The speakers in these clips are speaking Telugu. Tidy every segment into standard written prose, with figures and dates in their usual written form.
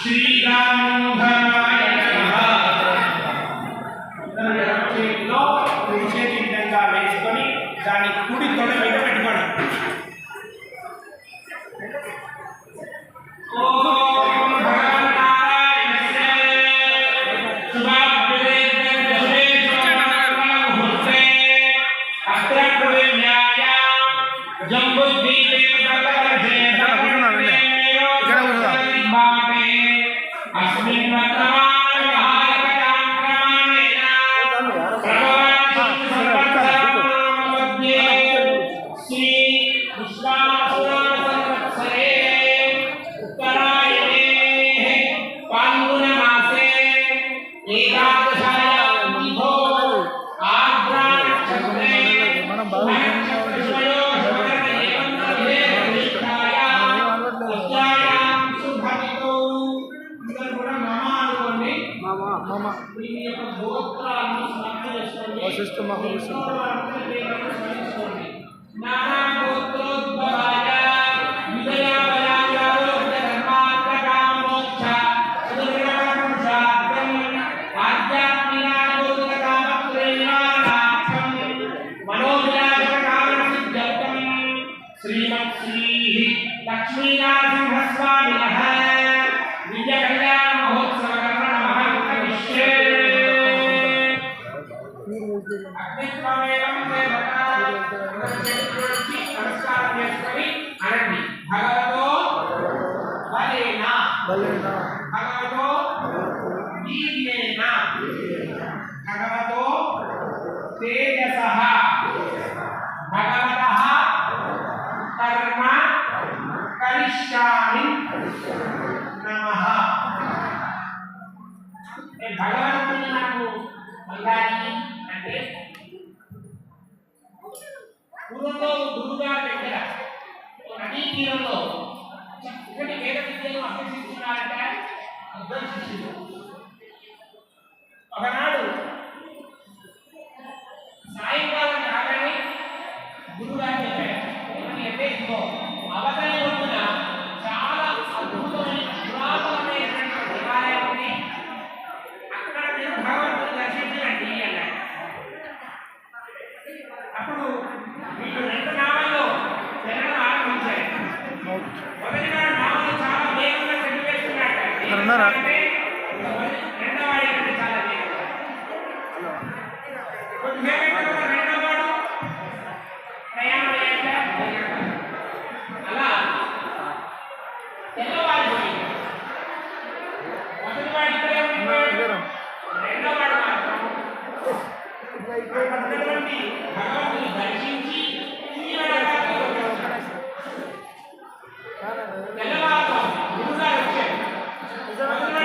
శ్రీరామోహరాయ చేతిలో కుడి చేతి విధంగా వేసుకొని దాని కుడి తొడ మీద పెట్టుకోండి. భగవతో తేజసః భగవతః కర్మ కరిష్యామి నమః. భగవంతుని నాకు పొందాలి అంటే పూర్వంలో గురువుగారి దగ్గర నదీ తీరంలో చక్కటి వేద విద్యను అభ్యసిస్తున్నారంటే ఇద్దరు శిష్యులు. ఒకనాడు సాయంకాలం రాగానే గురువుగారు చెప్పారు, అవతలి ఒడ్డున చాలా అద్భుతమైన పురాతనమైనటువంటి దేవాలయం ఉంది, అక్కడ మీరు భగవంతుని దర్శించండి అన్నారు. అప్పుడు వీళ్ళు రెండు నావల్లో వెళ్ళడం ఆరంభించారు. మొదటి నాడు నావలు చాలా వేగంగా చెట్టు వేస్తున్నారు, రెండవ వాడి కంటే చాలా వేగంగా. కొంచెం రెండవ వాడు ప్రయాణం అలా తెల్లవారిపోయింది. మొదటి వాడి రెండవ వాడు మాత్రం భగవంతుని దర్శించి తెల్లవారు గురువుగారు వచ్చారు.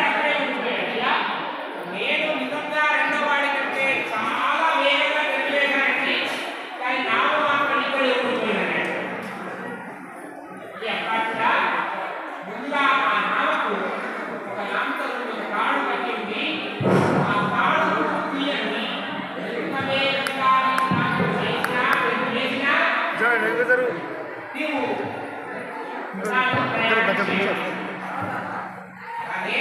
అక్కడే ఉండిపోయాడు. నేను నిజంగా రెండవ వాడి కంటే చాలా వేగంగా తెలియజేశానండి, కానీ నాకు మాత్రం ఇక్కడ ఉండిపోయినాడు. అప్పట్లో ముందుగా ఆ నామకు ఒక నామకం ఒక తాడు కట్టింది. ఆ తాడు తీయని ఎంత వేగంగా నాకు చేసినా నీవు అదే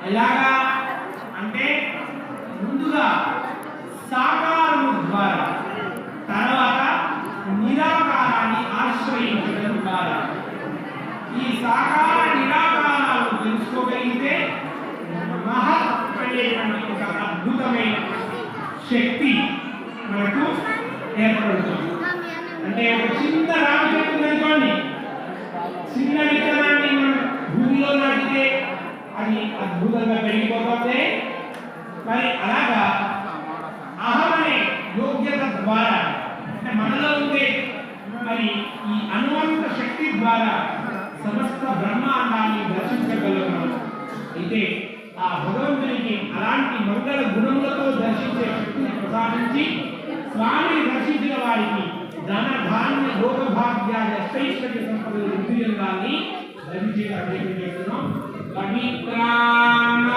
ఎలాగా అంటే ముందుగా సాకారం ద్వారా తర్వాత నిరాకారాన్ని ఆశ్రయించడం ద్వారా ఈ సాకార నిరాకారాలను తెలుసుకోగలిగితే మహత్తరమైనటువంటి ఒక అద్భుతమైన శక్తి మనకు ఏర్పడుతుంది. అంటే ఒక చిన్న రావి చెట్టు అనుకోండి, చిన్న విత్తనాన్ని మనం భూమిలో నాటితే అది అద్భుతంగా పెరిగిపోతుంది. మరి అలాగా అహం అనే యోగ్యత ద్వారా అంటే మనలో ఉండే మరి ఈ అనువంత శక్తి ద్వారా సమస్త బ్రహ్మాండాన్ని దర్శించగలుగుతాం. అయితే ఆ భగవంతునికి అలాంటి మంగళ గుణములతో దర్శించే శక్తిని ప్రసాదించి స్వామిని దర్శించిన వారికి ధన ధాన్య భోగ భాగ్యాల అష్టైశ్వర్య సంపదలు వృద్ధిందాన్ని లభించే అభిషేకం చేస్తున్నాం. పవిత్రాన్న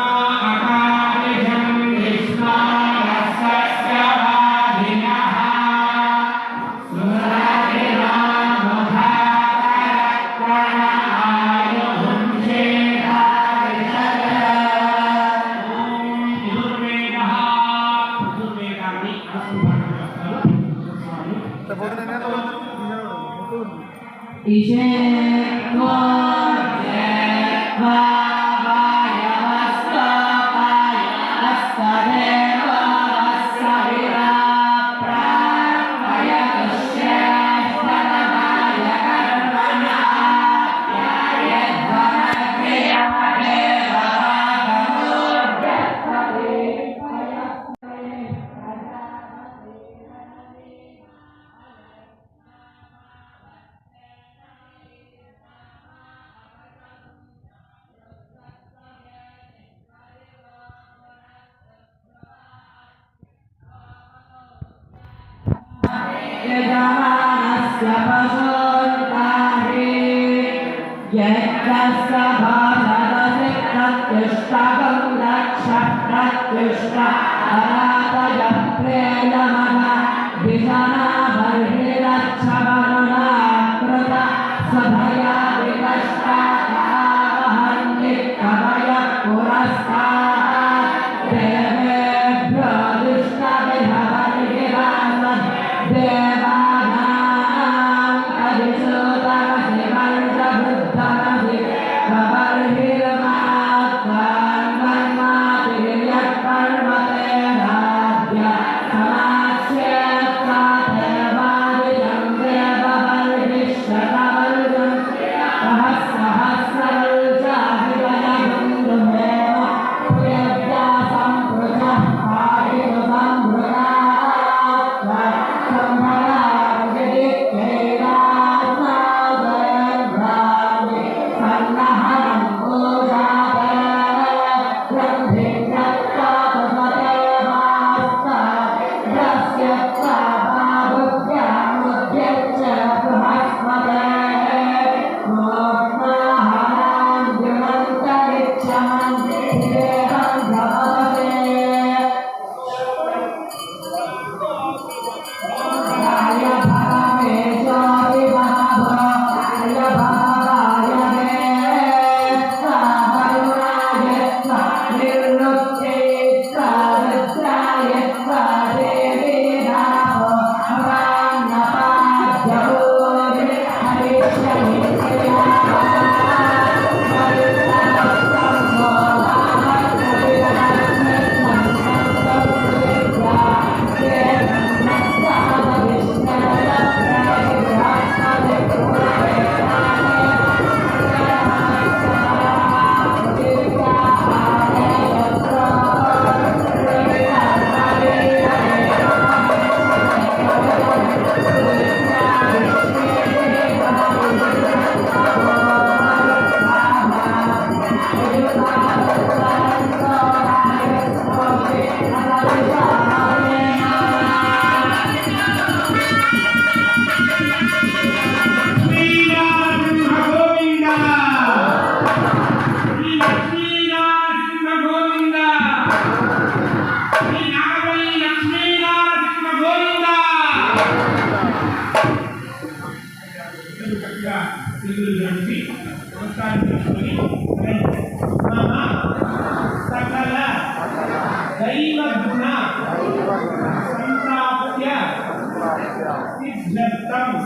అకాయజం విష్ణారస్య వాధినః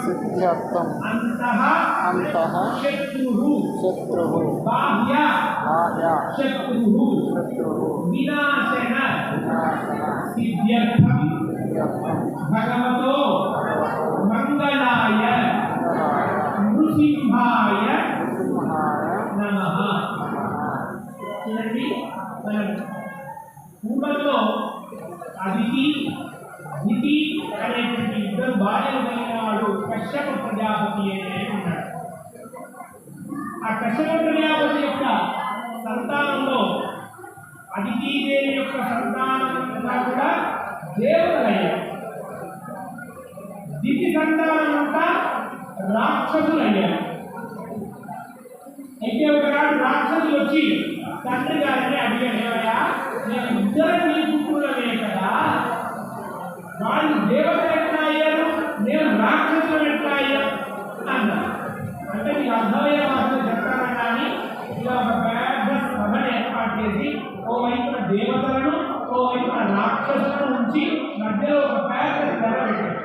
सिद्ध्यर्थम अंतः शत्रुः बाह्य शत्रुः विनाशन सिद्ध्यर्थम भगवतो मंगलाय नृसिंहाय नमः। చూడండి మనం పూర్వంలో అదితి దితి అనేటువంటి ఇద్దరు భార్యలైన వాడు కశ్యప ప్రజాపతి అనే ఉన్నాడు. ఆ కశ్యప ప్రజాపతి యొక్క సంతానంలో అదితీదేవి యొక్క సంతానంగా కూడా దేవతలయ్యారు. దితి సంతానమంతా రాక్షసులయ్యారు. అయితే ఒకనాడు రాక్షసులు వచ్చి తండ్రి గారిని అడిగాడయ్యా, నేను ఇద్దరు నీ పుత్రులమే కదా, వాళ్ళు దేవతలు ఎట్లా అయ్యారు, నేను రాక్షసులు ఎట్లా అయ్యారు అన్నారు. అంటే మీకు అర్థమయ్యే మాటలు చెప్తాను కానీ ఇలా ఒక పెద్ద సభను ఏర్పాటు చేసి ఓవైపున దేవతలను ఓవైపున రాక్షసులను ఉంచి మధ్యలో ఒక పెద్ద తెర పెట్టారు.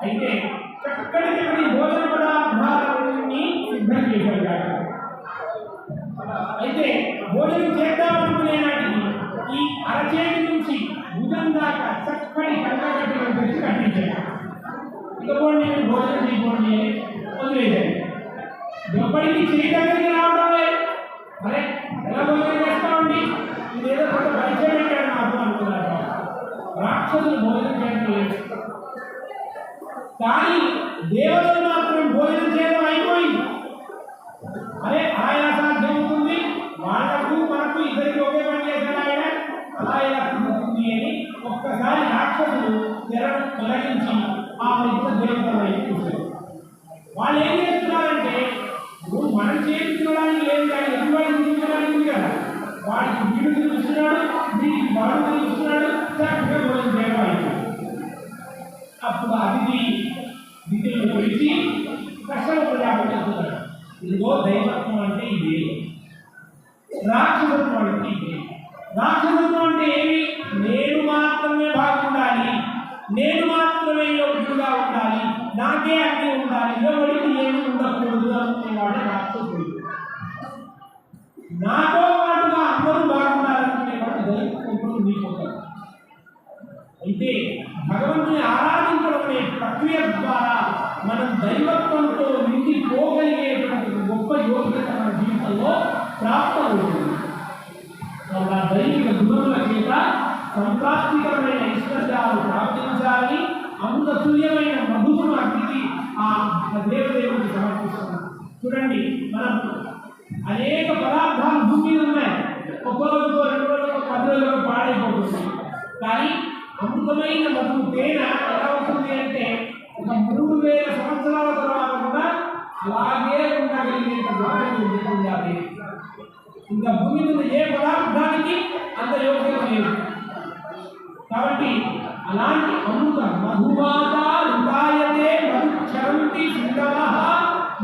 అయితే చక్కటి భోజన పదార్థాలన్నీ సిద్ధం చేశారు. అయితే భోజనం చేద్దామనుకునే నాటికి ఈ అరచేతి నుంచి భుజం దాకా చక్కటి కంకగట్టులను తెచ్చి కట్టించారు. ఇకపోండి నేను భోజనం చేయకండి అని వదిలేశారు. ఎప్పటికీ చేయడానికి రావడం లేదు. అరే ఎలా భోజనం చేస్తామండి, ఇదేదో కొంత పరిచయం పెట్టాడు నాకు అనుకున్నారు. రాక్షసులు భోజనం చేయడం లేదు, కానీ దేవతలు మాత్రం భోజనం చేయడం అయిపోయింది. అరే ఆయన సాధ్యం అవుతుంది, వాళ్ళకు మనకు ఇద్దరికి ఒకే పని చేశాడు ఆయన, అలా ఇలా కుదురుతుంది అని ఒక్కసారి రాక్షసులు తెరను తొలగించి ఆ ఇద్దరు దేవతలు చూశారు. వాళ్ళు ఏం చేస్తున్నారంటే, నువ్వు మనం చేయించుకోవడానికి లేదు కానీ ఎటువంటి చూపించడానికి ఉంది కదా. వాడికి వీడు చూపిస్తున్నాడు, వీడికి వాడు చూపిస్తున్నాడు, చక్కగా మనం దేవాలయం. అప్పుడు అతిథి విధులను పిలిచి కష్టం ప్రజాపడుతున్నాడు. ఇదిగో దైవత్వం అంటే ఇదే, రాక్షసత్వం అంటే ఇదే. రాక్షసత్వం అంటే ఏమి? నేను మాత్రమే బాగుండాలి, నేను మాత్రమే యోగ్యుడుగా ఉండాలి, నాకే అన్నీ ఉండాలి, ఎవరికి ఏమి ఉండకూడదు అనుకునేవాడే రాక్షసుడు. నాతో పాటుగా అందరూ బాగుండాలనుకునేవాడు దైవత్వం నీకొకరు. అయితే భగవంతుని ఆరాధించడం అనే ప్రక్రియ ద్వారా మనం దైవత్వంతో నిండిపోగలిగేటువంటి గొప్ప యోగ్యత మన జీవితంలో ప్రాప్తమవుతుంది. అలా దైవిక గుణముల చేత సంప్రాప్తికరమైన ఐశ్వర్యాలు ప్రాప్తించాలని అమృతతుల్యమైన మధువును అగ్నికి ఆ దేవదేవుడికి సమర్పిస్తున్నాం. చూడండి, మనం అనేక పదార్థాలు భూమి మీద ఉన్నాయి. ఒక్కో రోజు 2 రోజులు 10 రోజులు పాడైపోతుంది. కానీ అమృతమైన మధువు తేనె ఎలా అవుతుంది అంటే ఒక 3000 సంవత్సరాల తర్వాత కూడా అలాగే ఉండగలిగేంత యోగ్యత ఉండాలి. ఇంకా భూమి మీద ఏ పదార్థానికి అంత యోగ్యత లేదు. కాబట్టి అలాంటి అమృత మధువాత రుతాయతే మధుక్షరంతి సింధవః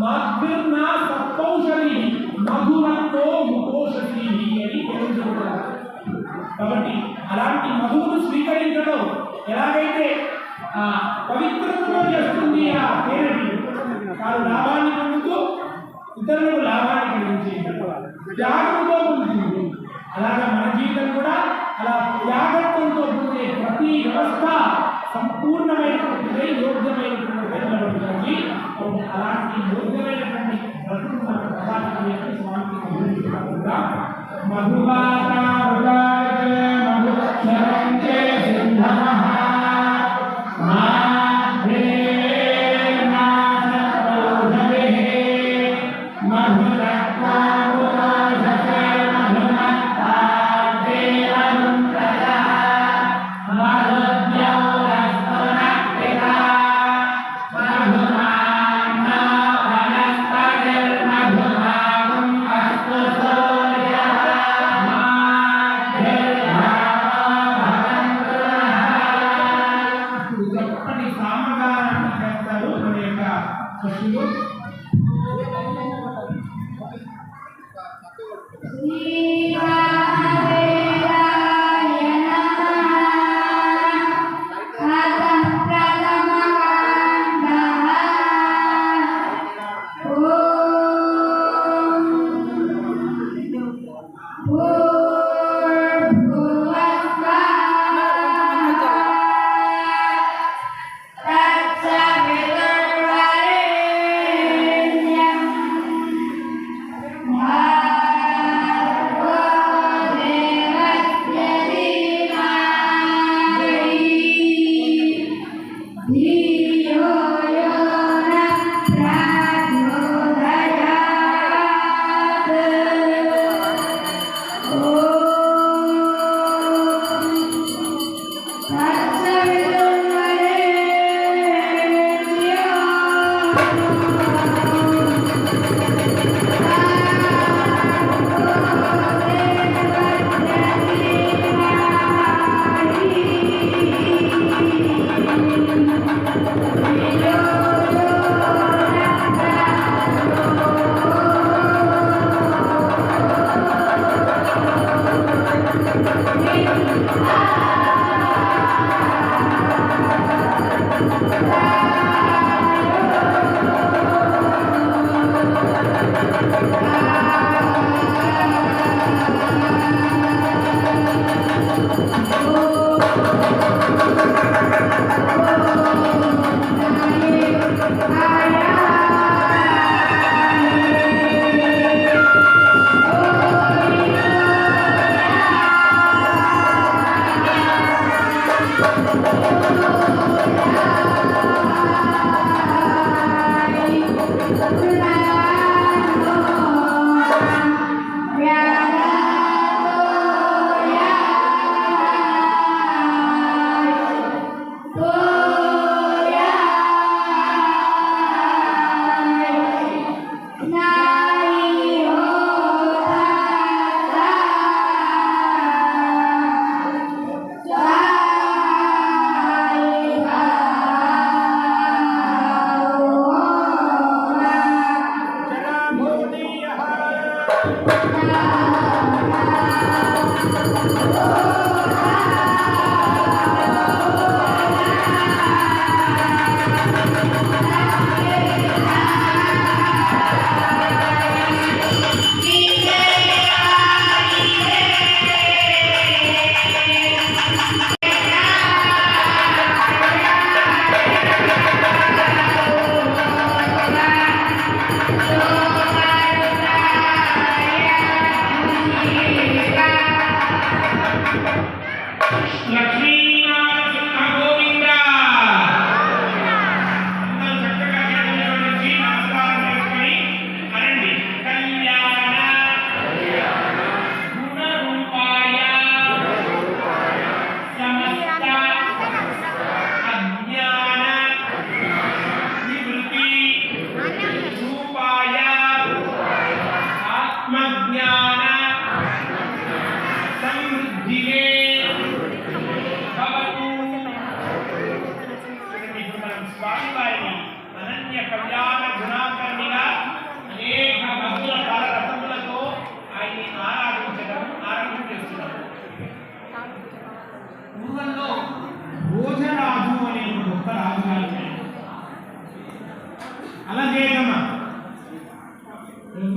మాధ్విర్నా సత్పౌషధి మధురంతో ముపోషధి అని తెలుసుకుంటారు. కాబట్టి అలాంటి మధువును స్వీకరించడం ఎలాగైతే పవిత్రంగా చేస్తుంది ఆ తేనెని, తాను లాభాన్ని పొందుతూ ఇతరులకు లాభాన్ని కలిగించేది త్యాగంతో ఉంటుంది. అలాగే మన జీవితం కూడా అలా త్యాగత్వంతో ఉండే ప్రతి వ్యవస్థ సంపూర్ణమైనటువంటిది, యోగ్యమైనటువంటిది. అలాంటి యోగ్యమైనటువంటి ప్రకృతి స్వామికి సామగానాన్ని చేస్తారు మన యొక్క శిష్యులు.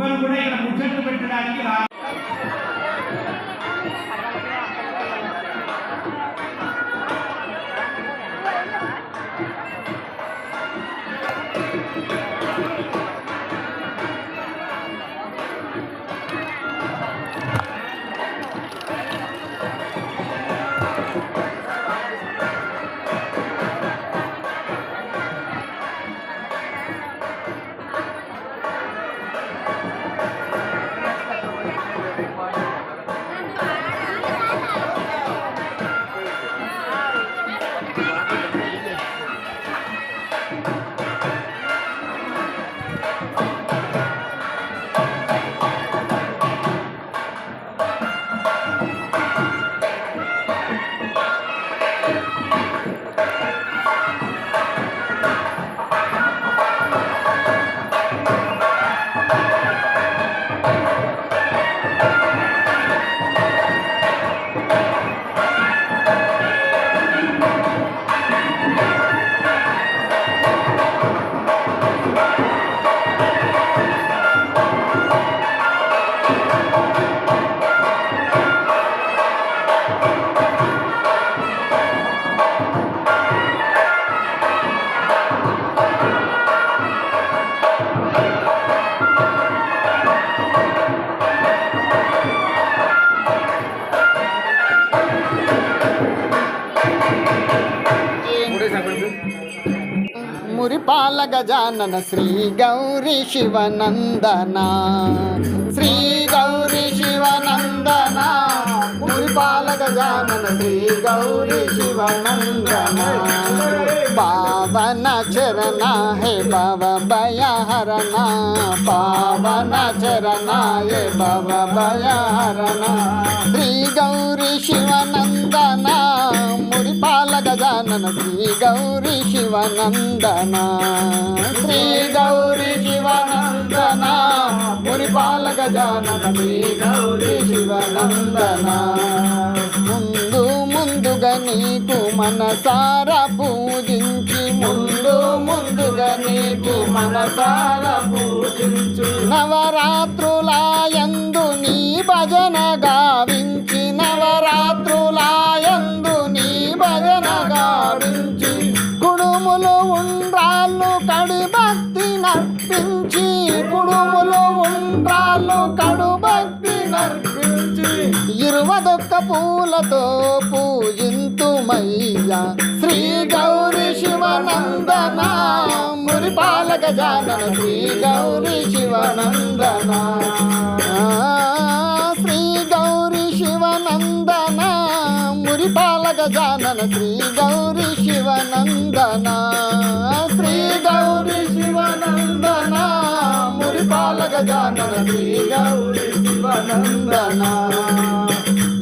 ఎవ్వరు కూడా ఇక్కడ ముచ్చట్లు పెట్టడానికి రా. మురిపాల గజానన శ్రీ గౌరీ శివనందన, శ్రీ గౌరీ శివనందన, మురిపాల గజానన శ్రీ గౌరీ శివనందన. పావన చరణ హే భవ భయహరణ, పావన చరణ హే భవ భయహరణ. శ్రీ గౌరీ శివనందన, మురిపాల గజానన శ్రీ గౌరీ శివనందన, శ్రీ గౌరీ శివనందన, మురిపాల గజానన శ్రీ గౌరీ శివనందన. ముందు ముందుగా నీకు మనసారా పూజించి, ముందు ముందుగా నీకు మనసారా పూజించు. నవరాత్రులాయందు నీ భజన గావించి, నవరాత్రులాయందు నీ భజన గావించి, కుడుములు ఉండ్రాళ్ళు కడి భక్తి నర్పించి, కుడుములు ఉండ్రాళ్ళు కడు భక్తి నర్పించి, 21 పూలతో పూజింతుమయ్యా. శ్రీ గౌరీ శివనందన, మురిపాల గజానన శ్రీ గౌరీ శివనందన, శ్రీ గౌరీ శివనందన, మురిపాల గజానన శ్రీ గౌరీ శివనందన, శ్రీ గౌరీ శివనందన, మురిపాల గజానన శ్రీ గౌరీ శివనందన.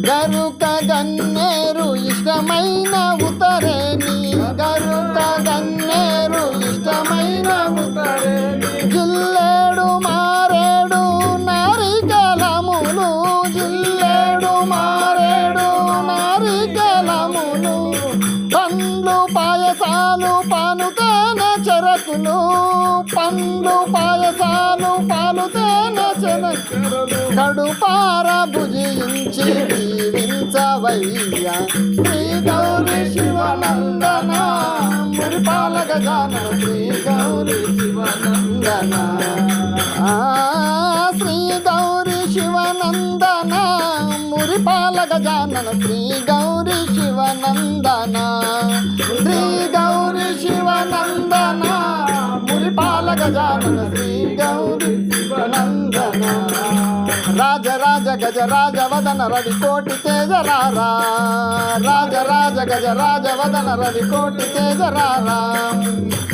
గరుక గన్నేరు ఇష్టమైన ఉతరేని, గరుక గన్నేరు ఇష్టమైన ఉతరేని, జిల్లేడు మారేడు నారికలములు, జిల్లేడు మారేడు నారికలములు, పండ్లు పాయసాలు పానుతేన చెరకులు, పండ్లు పాయసాలు పాలుతేన చెరకులు, కడుపార భుజించి దీవించవయ్యా. శ్రీ గౌరీ శివనందన, మురిపాల గజానన శ్రీ గౌరీ శివనందన, శ్రీ గౌరీ శివనందన, మురిపాల గజానన శ్రీ గౌరీ శివనందన, శ్రీ గౌరీ శివనందన, మురిపాల గజానన శ్రీ గౌరీ శివనందన. రాజరాజ గజరాజ వదన రవి కోటి తేజరారా, రాజరాజ గజరాజ వదన రవి కోటి తేజరారా,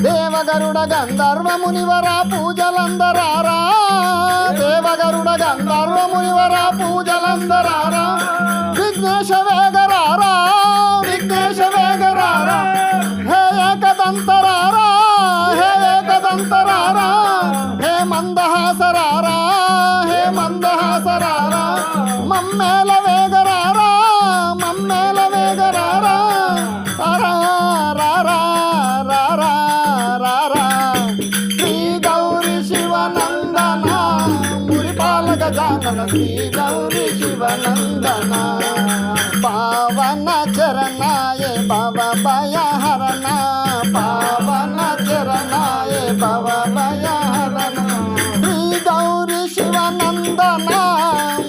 దేవగరుడ గంధర్వ మునివర పూజలందరారా, దేవగరుడ గంధర్వ మునివర పూజలందరారా, విఘ్నేశ వేగరారా, విఘ్నేశ వేగరారా, హే ఏకదంతరారా, హే ఏకదంతరారా, హే మందహాసరారా, హే మందహాసరారా, మమ్మేల వేగరారా, మమ్మేల వేగరారా, రారా రారా రారా రారా. శ్రీ గౌరీ శివనందన, మురి శ్రీ గౌరీ శివనందన పావన చరణాయ భవ భయహరణ పావన చరణాయ భవ భయహరణ శ్రీ గౌరీ శివనందన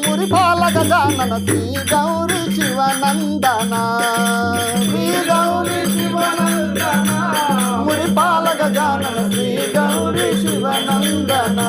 మురిపాల గజానన శ్రీ గౌరీ శివనందన శ్రీ గౌరీ శివనందన మురిపాల గజానన శ్రీ గౌరీ శివనందన